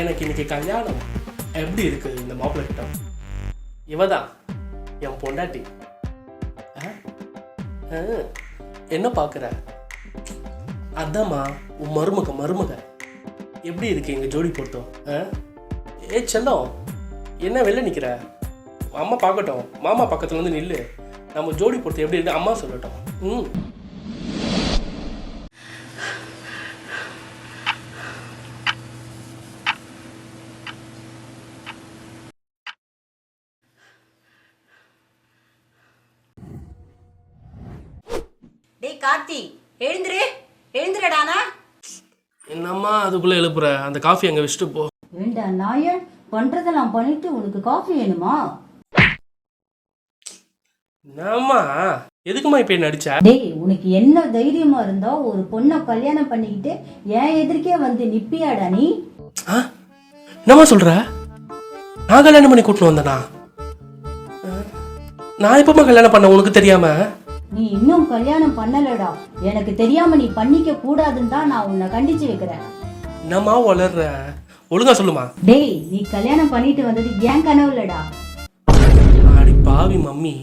எனக்கு இன்னைக்கு கல்யாணம். எப்படி இருக்கு இந்த மாப்பிள்ளை கிட்ட? இவ தான் என் பொண்டாட்டி. என்ன பார்க்குற? அதாம்மா உன் மருமக. எப்படி இருக்கு எங்கள் ஜோடி பொருத்தம்? ஏ செல்லம், என்ன வெளில நிற்கிற? அம்மா பார்க்கட்டும், மாமா பக்கத்தில் வந்து நில்லு. நம்ம ஜோடி பொறுத்து எப்படி இருக்கு அம்மா சொல்லட்டும். டேய் கார்த்தி, எழுந்துருடானா. என்னம்மா அதுக்குள்ளே எழுப்புற? அந்த காஃபி அங்கே வச்சுட்டு போ. ஏண்டா நாயன், பண்றதெல்லாம் பண்ணிட்டு உனக்கு காஃபி வேணுமா? என்னம்மா எதுக்குமா இப்போ என்ன அடிச்ச? டேய், உனக்கு என்ன தைரியமா இருந்தா ஒரு பொண்ணை கல்யாணம் பண்ணிக்கிட்டு என் எதிர்க்கே வந்து நிப்பியாடா நீ? என்னம்மா சொல்ற? நான் கல்யாணம் பண்ணி கூட்டின்னு வந்தேனா? நான் எப்பமா கல்யாணம் பண்ண உனக்கு தெரியாம? நீ இன்னும் கல்யாணம் பண்ணலடா. எனக்கு தெரியாம நீ பண்ணிக்க கூடாதுன்னு தான் நான் உன்னை கண்டிச்சு வைக்கிறேன். என்னம்மா வளர்ற? ஒழுங்கா சொல்லுமா. டேய், நீ கல்யாணம் பண்ணிட்டு வந்தது ஏன் கனவுலடா. அடி பாவி மம்மி,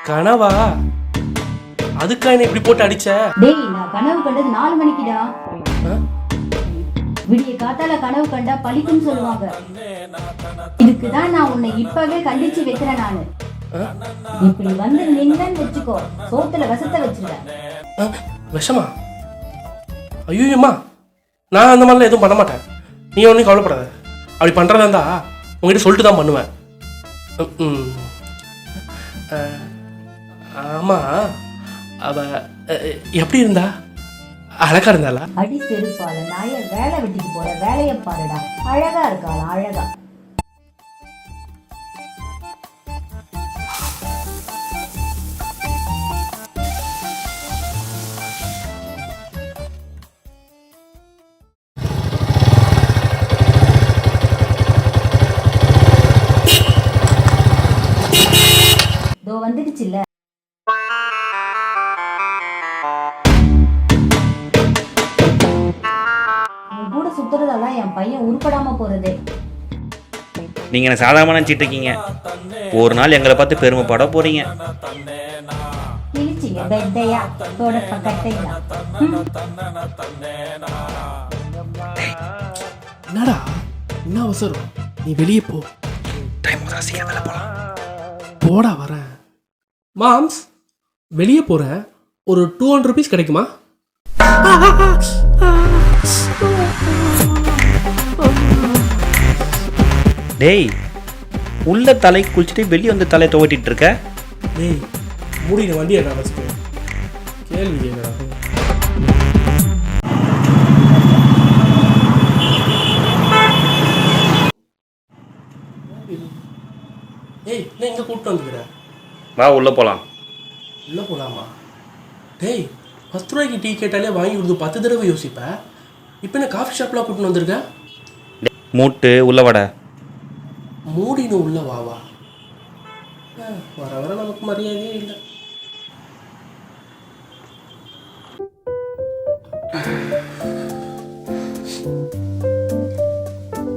கனவா? அதுக்கா என்ன இப்படி போட்டு அடிச்ச? டேய், நான் கனவு கண்டது 4 மணிக்குடா. விடிய காத்தால கனவு கண்டா பழிக்குன்னு சொல்லுவாங்க. இதுக்குதான் நான் உன்னை இப்பவே கண்டிச்சு வைக்கிறேன். நானு இப்படி வந்து நின்னு வச்சுக்கோ, சோத்துல விஷத்தை வச்சிருவேன். விஷமா? ஐயோம்மா, நான் அந்த மாதிரிலாம் எதுவும் பண்ண மாட்டேன். நீ ஒன்றும் கவலைப்படாத. அப்படி பண்ணுறதா இருந்தா உங்ககிட்ட சொல்லிட்டு தான் பண்ணுவேன். ஆமா, அவ எப்படி இருந்தா? அழகா இருந்தாளா? அடி செருப்பால நாய, வேலை வெட்டிக்கு போற வேலைய பாருடா. அழகா இருக்காளா? அழகா. வந்துடுச்சுல்ல. உன் கூட சுத்துறதெல்லாம் என் பையன் உருப்படாம போறதே. நீங்க என்ன சாதாரணமா நினைச்சிட்டு இருக்கீங்க? ஒரு நாள் எங்களை பார்த்து பெருமைப்பட போறீங்க. கிழிச்சிங்க பெட்டையா தொடப்ப கட்டையா. என்னடா என்ன அவசரம்? நீ வெளியே போ. போடா வரேன். மாம்ஸ், வெளியே போகிறேன். ஒரு 200 rupees கிடைக்குமா? டேய், உள்ள தலை குளிச்சுட்டு வெளியே வந்து தலை துவட்டிட்டு இருக்க. டேய், முடிய வண்டி என்ன ஃபஸ்ட்டு கேள்வி கேட்குறா. ஏய், என்ன இங்கே கூப்பிட்டு வந்துக்கிற? வா உள்ள போலாம். உள்ள போகலாமா? டேய், 10 ரூபாய்க்கு டீ கேட்டாலே வாங்கி கொடுத்து 10 தடவை யோசிப்பேன். இப்போ என்ன காஃபி ஷாப்லாம் கூப்பிட்டு வந்திருக்க? மூட்டு உள்ள வட. மூடின்னு உள்ள வா. வர வர நமக்கு மரியாதையே இல்லை.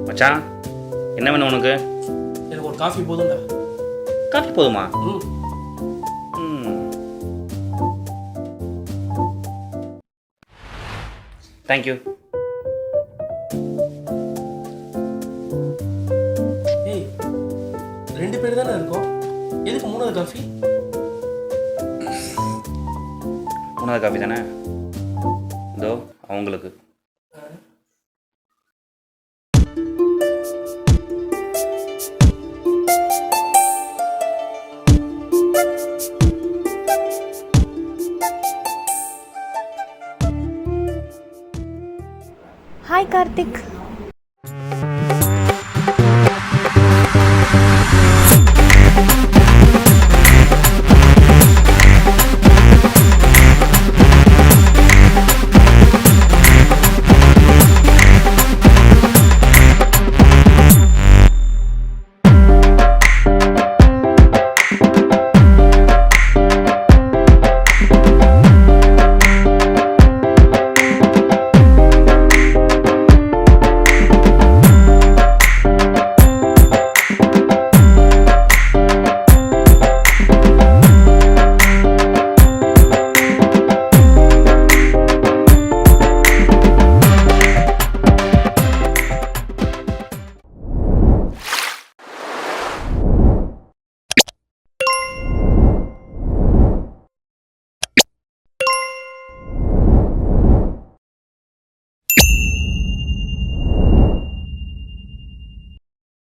மச்சான், என்ன வேணும் உனக்கு? எனக்கு ஒரு காஃபி போதும்டா. காஃபி போதுமா? தேங்க்யூ. ஏய், 2 பேர் தானே இருக்கோம், எதுக்கு 3வது காஃபி? 3வது காஃபி தானே, இதோ அவங்களுக்கு. ஹாய் கார்த்திக்.